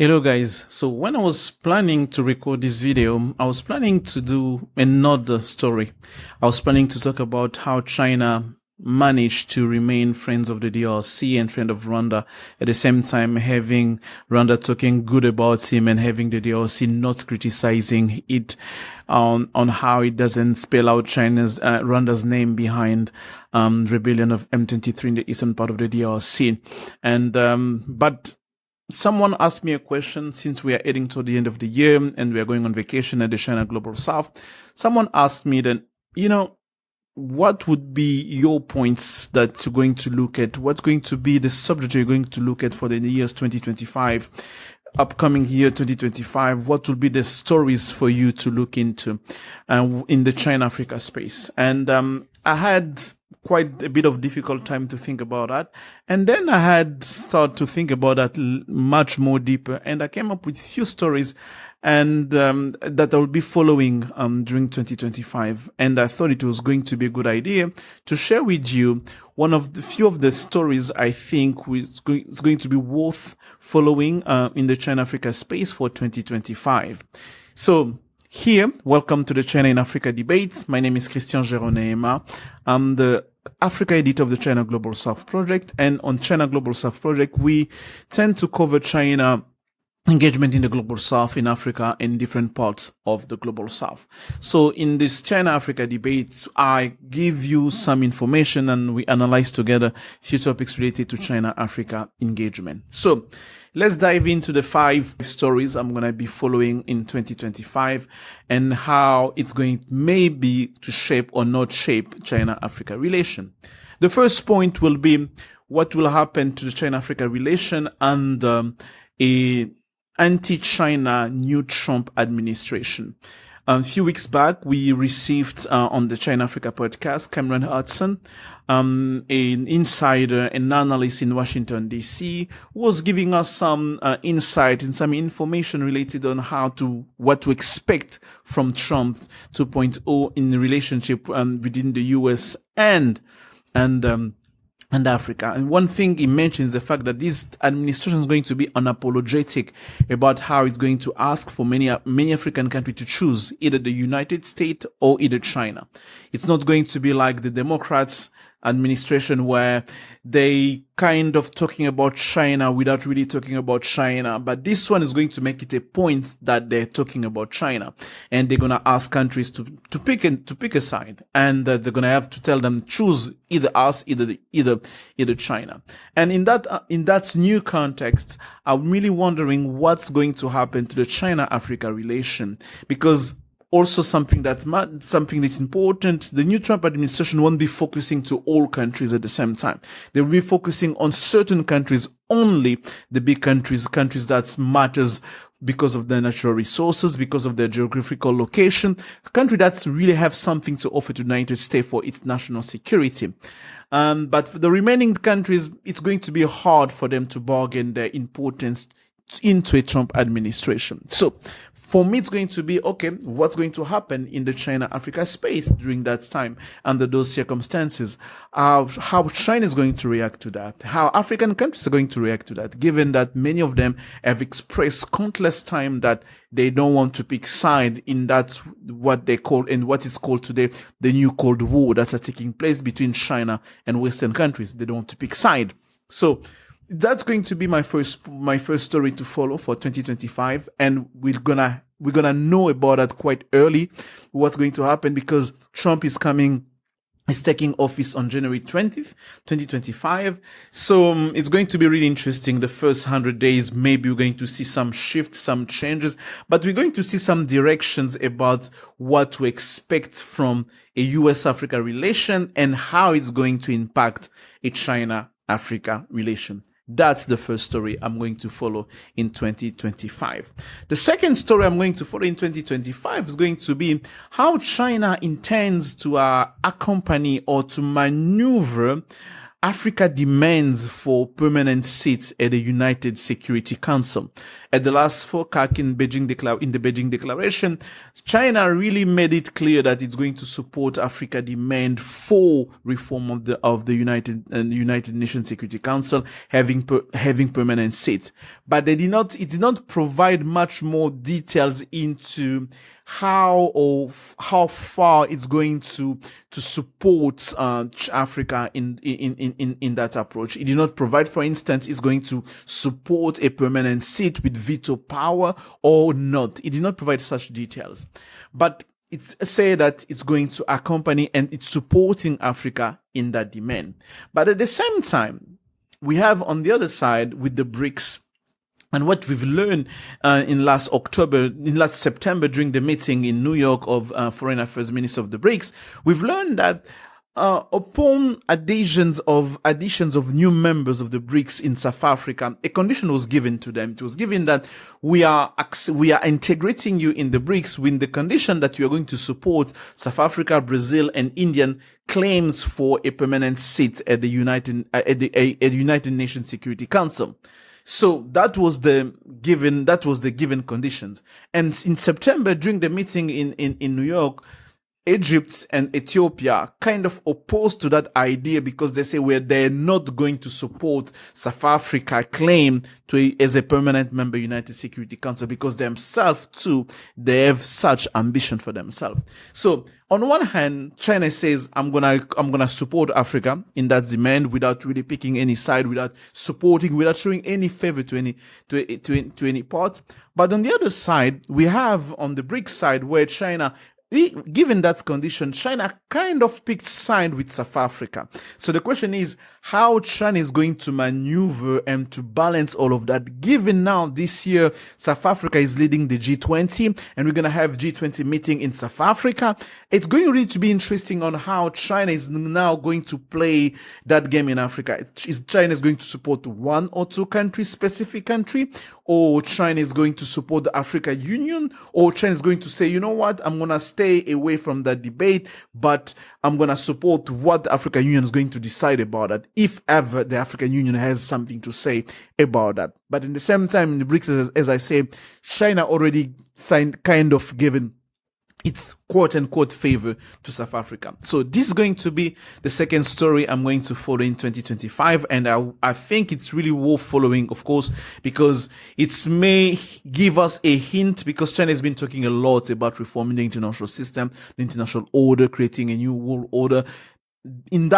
Hello guys, so when I was planning to record this video, I was planning to do another story. I was planning to talk about how China managed to remain friends of the DRC and friend of Rwanda, at the same time having Rwanda talking good about him and having the DRC not criticizing it on how it doesn't spell out Rwanda's name behind rebellion of M23 in the eastern part of the DRC. But someone asked me a question, since we are heading to the end of the year and we are going on vacation at the China Global South. Someone asked me that, what would be your points that you're going to look at? What's going to be the subject you're going to look at for the years 2025, upcoming year 2025? What will be the stories for you to look into in the China-Africa space? And I had quite a bit of difficult time to think about that. And then I had started to think about that much more deeper. And I came up with few stories and that I will be following during 2025. And I thought it was going to be a good idea to share with you one of the few of the stories I think is going to be worth following in the China-Africa space for 2025. So, here, welcome to the China in Africa debates. My name is Christian Geronema. I'm the Africa editor of the China Global South Project. And on China Global South Project, we tend to cover China engagement in the Global South, in Africa, and different parts of the Global South. So in this China-Africa debate, I give you some information and we analyze together few topics related to China-Africa engagement. So let's dive into the 5 stories I'm going to be following in 2025 and how it's going maybe to shape or not shape China-Africa relation. The first point will be what will happen to the China-Africa relation under a anti-China new Trump administration. A few weeks back, we received on the China-Africa podcast, Cameron Hudson, an insider, an analyst in Washington, D.C., was giving us some insight and some information related on what to expect from Trump 2.0 in the relationship within the U.S. and Africa. And one thing he mentions the fact that this administration is going to be unapologetic about how it's going to ask for many African countries to choose either the United States or either China. It's not going to be like the Democrats administration where they kind of talking about China without really talking about China. But this one is going to make it a point that they're talking about China, and they're going to ask countries to pick a side, and they're going to have to tell them choose either us, either China. And in that new context, I'm really wondering what's going to happen to the China-Africa relation, because also something that's important. The new Trump administration won't be focusing to all countries at the same time. They will be focusing on certain countries only, the big countries that matters because of their natural resources, because of their geographical location, country that really have something to offer to the United States for its national security. But for the remaining countries, it's going to be hard for them to bargain their importance into a Trump administration. So for me, it's going to be, okay, what's going to happen in the China-Africa space during that time under those circumstances? How China is going to react to that? How African countries are going to react to that, given that many of them have expressed countless time that they don't want to pick side in that what they call and what is called today the new Cold War that's taking place between China and Western countries. They don't want to pick side. So that's going to be my first story to follow for 2025, and we're gonna know about that quite early, what's going to happen, because Trump is taking office on January 20th, 2025. So it's going to be really interesting. The first 100 days, maybe we're going to see some shifts, some changes, but we're going to see some directions about what to expect from a US-Africa relation and how it's going to impact a China-Africa relation. That's the first story I'm going to follow in 2025. The second story I'm going to follow in 2025 is going to be how China intends to accompany or to maneuver Africa demands for permanent seats at the United Security Council. At the last FOCAC in the Beijing Declaration, China really made it clear that it's going to support Africa demand for reform of the United Nations Security Council having permanent seats. But it did not provide much more details into how far it's going to support Africa in that approach. It did not provide, for instance, it's going to support a permanent seat with veto power or not. It did not provide such details, but it's said that it's going to accompany and it's supporting Africa in that demand. But at the same time, we have on the other side with the BRICS. And what we've learned in last September during the meeting in New York of Foreign Affairs Minister of the BRICS, we've learned that upon additions of new members of the BRICS in South Africa, a condition was given to them. It was given that we are integrating you in the BRICS with the condition that you are going to support South Africa, Brazil, and Indian claims for a permanent seat at the United Nations Security Council. So that was the given conditions. And in September, during the meeting in New York, Egypt and Ethiopia kind of opposed to that idea because they say they're not going to support South Africa claim as a permanent member of United Security Council because themselves too, they have such ambition for themselves. So on one hand, China says, I'm gonna support Africa in that demand without really picking any side, without showing any favor to any part. But on the other side, we have on the BRICS side where China, given that condition, China kind of picked side with South Africa. So the question is how China is going to maneuver and to balance all of that, given now this year South Africa is leading the G20 and we're going to have G20 meeting in South Africa. It's going really to be interesting on how China is now going to play that game in Africa. Is China going to support one or two countries, specific country, or China is going to support the Africa Union, or China is going to say, you know what, I'm going to stay away from that debate, but I'm going to support what the African Union is going to decide about that, if ever the African Union has something to say about that. But in the same time, in the BRICS, as I say, China already kind of given its quote-unquote favor to South Africa. So this is going to be the second story I'm going to follow in 2025, and I think it's really worth following, of course, because it may give us a hint, because China has been talking a lot about reforming the international system, the international order, creating a new world order. In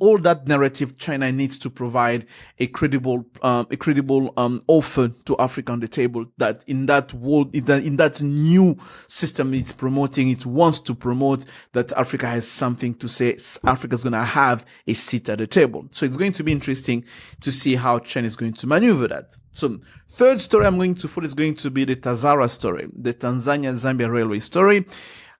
all that narrative, China needs to provide a credible offer to Africa on the table, that in that world, in that new system it's promoting, it wants to promote that Africa has something to say. Africa's going to have a seat at the table. So it's going to be interesting to see how China is going to maneuver that. So third story I'm going to follow is going to be the TAZARA story, the Tanzania-Zambia railway story.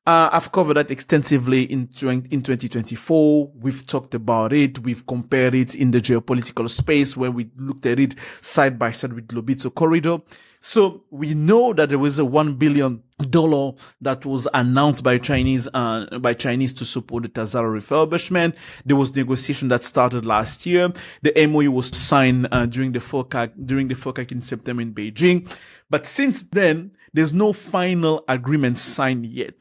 I've covered that extensively in 2024. We've talked about it. We've compared it in the geopolitical space where we looked at it side by side with Lobito corridor. So we know that there was a $1 billion that was announced by Chinese to support the TAZARA refurbishment. There was negotiation that started last year. The MOU was signed during the FOCAC in September in Beijing. But since then, there's no final agreement signed yet.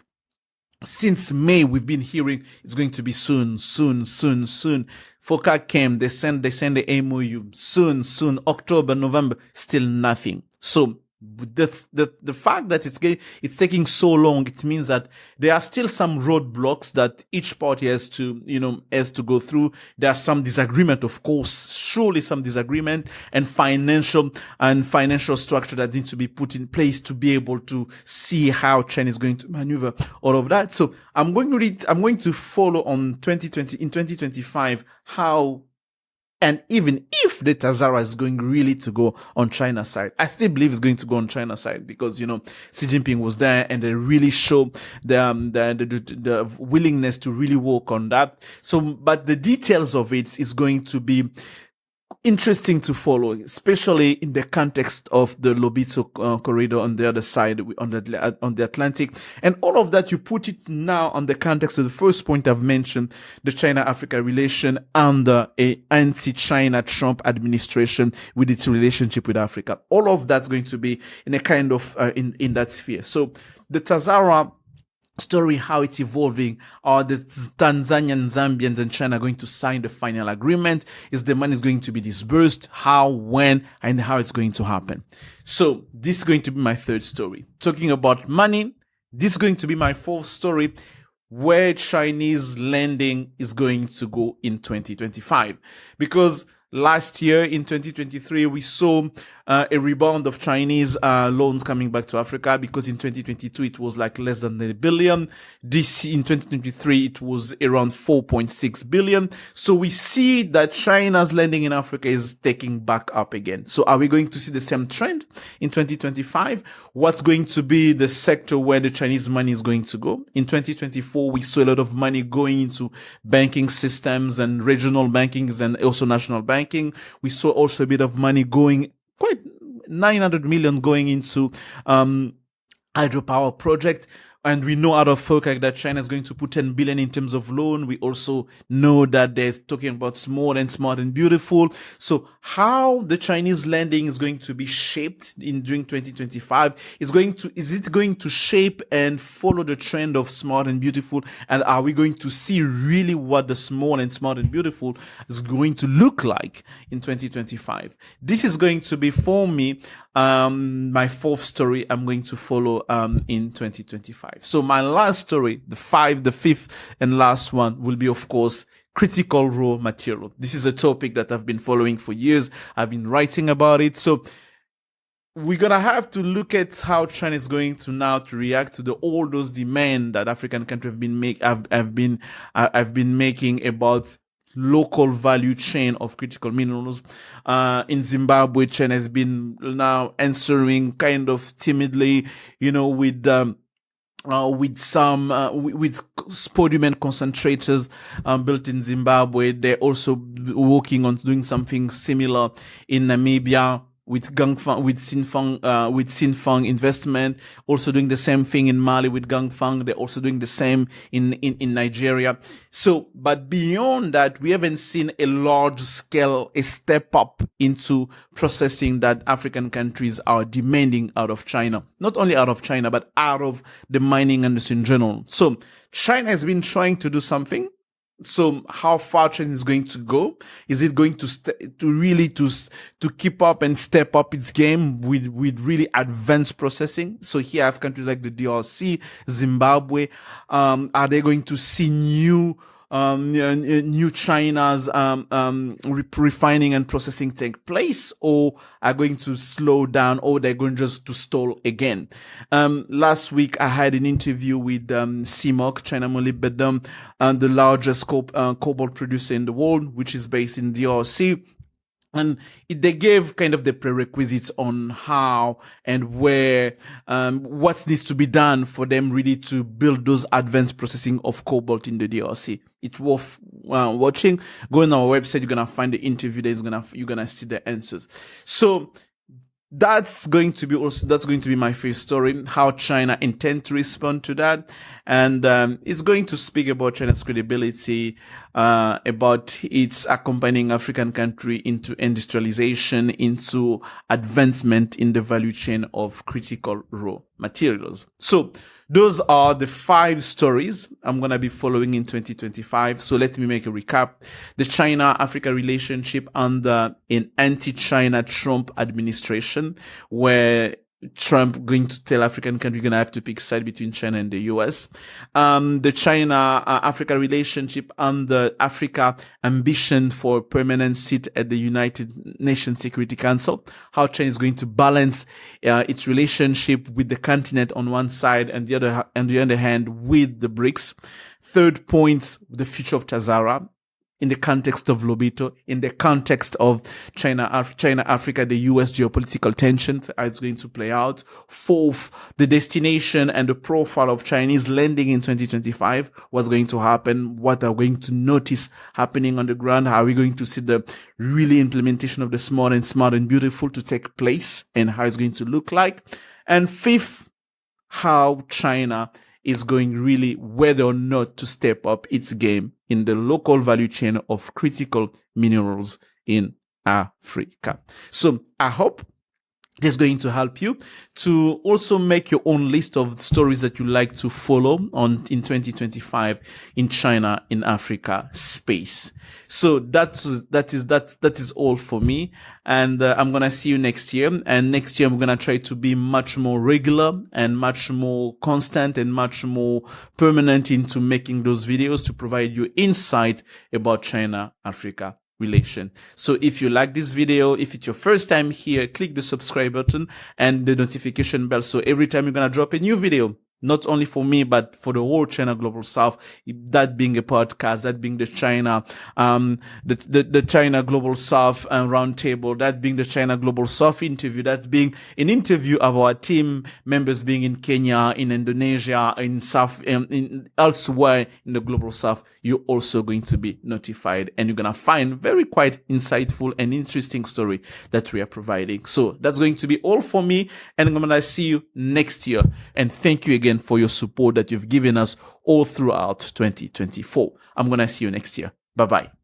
Since May, we've been hearing it's going to be soon. FOCAC came, they send the MOU soon, October, November, still nothing. So the fact that it's taking so long, it means that there are still some roadblocks that each party has to go through. There are some disagreement, of course, surely some disagreement, and financial structure that needs to be put in place to be able to see how China is going to maneuver all of that. So I'm going to follow on 2025 how. And even if the TAZARA is going really to go on China's side, I still believe it's going to go on China's side because, Xi Jinping was there and they really show the willingness to really work on that. So, but the details of it is going to be interesting to follow, especially in the context of the Lobito corridor on the other side, on the Atlantic. And all of that, you put it now on the context of the first point I've mentioned, the China-Africa relation under a anti-China Trump administration with its relationship with Africa. All of that's going to be in a kind of, in that sphere. So the TAZARA story, how it's evolving. Are the Tanzanian, Zambians, and China going to sign the final agreement? Is the money going to be disbursed? How, when, and how it's going to happen? So this is going to be my third story. Talking about money, this is going to be my fourth story, where Chinese lending is going to go in 2025. Because last year in 2023, we saw a rebound of Chinese loans coming back to Africa, because in 2022 it was like less than $1 billion. This in 2023 it was around 4.6 billion. So we see that China's lending in Africa is taking back up again. So are we going to see the same trend in 2025? What's going to be the sector where the Chinese money is going to go? In 2024, we saw a lot of money going into banking systems and regional bankings and also national banking. We saw also a bit of money going, quite 900 million going into hydropower project. And we know out of FOCAC that China is going to put 10 billion in terms of loan. We also know that they're talking about small and beautiful. So how the Chinese lending is going to be shaped during 2025 is it going to shape and follow the trend of smart and beautiful? And are we going to see really what the small and beautiful is going to look like in 2025? This is going to be, for me, my fourth story I'm going to follow in 2025. So my last story, the fifth and last one, will be, of course, critical raw material. This is a topic that I've been following for years. I've been writing about it. So we're gonna have to look at how China is going to now to react to all those demands that African countries have been making about local value chain of critical minerals. In Zimbabwe, China has been now answering kind of timidly, with spodumene concentrators built in Zimbabwe. They're also working on doing something similar in Namibia with Sinfang investment, also doing the same thing in Mali with Gangfang. They're also doing the same in Nigeria. So, but beyond that, we haven't seen a step up into processing that African countries are demanding out of China. Not only out of China, but out of the mining industry in general. So China has been trying to do something. So how far China is going to go? Is it going to keep up and step up its game with really advanced processing? So here I have countries like the DRC, Zimbabwe. Are they going to see new China's refining and processing take place, or are going to slow down, or they're going just to stall again? Last week I had an interview with CMOC, China Molybdenum, the largest cobalt producer in the world, which is based in DRC. And they gave kind of the prerequisites on how and where, what needs to be done for them really to build those advanced processing of cobalt in the DRC. It's worth watching. Go on our website, you're gonna find the interview. You're gonna see the answers. So that's going to be my first story, how China intend to respond to that. And it's going to speak about China's credibility, about its accompanying African country into industrialization, into advancement in the value chain of critical raw materials. So those are the 5 stories I'm going to be following in 2025. So let me make a recap. The China-Africa relationship under an anti-China Trump administration, where Trump going to tell African countries going to have to pick side between China and the US. The China-Africa relationship under Africa ambition for a permanent seat at the United Nations Security Council. How China is going to balance its relationship with the continent on one side and the other hand with the BRICS. Third point, the future of TAZARA. in the context of Lobito, in the context of China, Africa, the US geopolitical tensions, how it's going to play out. Fourth, the destination and the profile of Chinese lending in 2025, what's going to happen, what are we going to notice happening on the ground, how are we going to see the really implementation of the smart and beautiful to take place, and how it's going to look like. And fifth, how China is going really whether or not to step up its game in the local value chain of critical minerals in Africa. So I hope this is going to help you to also make your own list of stories that you like to follow in 2025 in China, in Africa space. So that is all for me. And I'm going to see you next year. And next year, I'm going to try to be much more regular and much more constant and much more permanent into making those videos to provide you insight about China, Africa relation. So if you like this video, if it's your first time here, click the subscribe button and the notification bell. So every time you're going to drop a new video, not only for me, but for the whole China Global South, that being a podcast, that being the China, the China Global South roundtable, that being the China Global South interview, that being an interview of our team members being in Kenya, in Indonesia, in South, in elsewhere in the Global South, you're also going to be notified, and you're going to find very quite insightful and interesting story that we are providing. So that's going to be all for me, and I'm going to see you next year. And thank you again for your support that you've given us all throughout 2024. I'm going to see you next year. Bye-bye.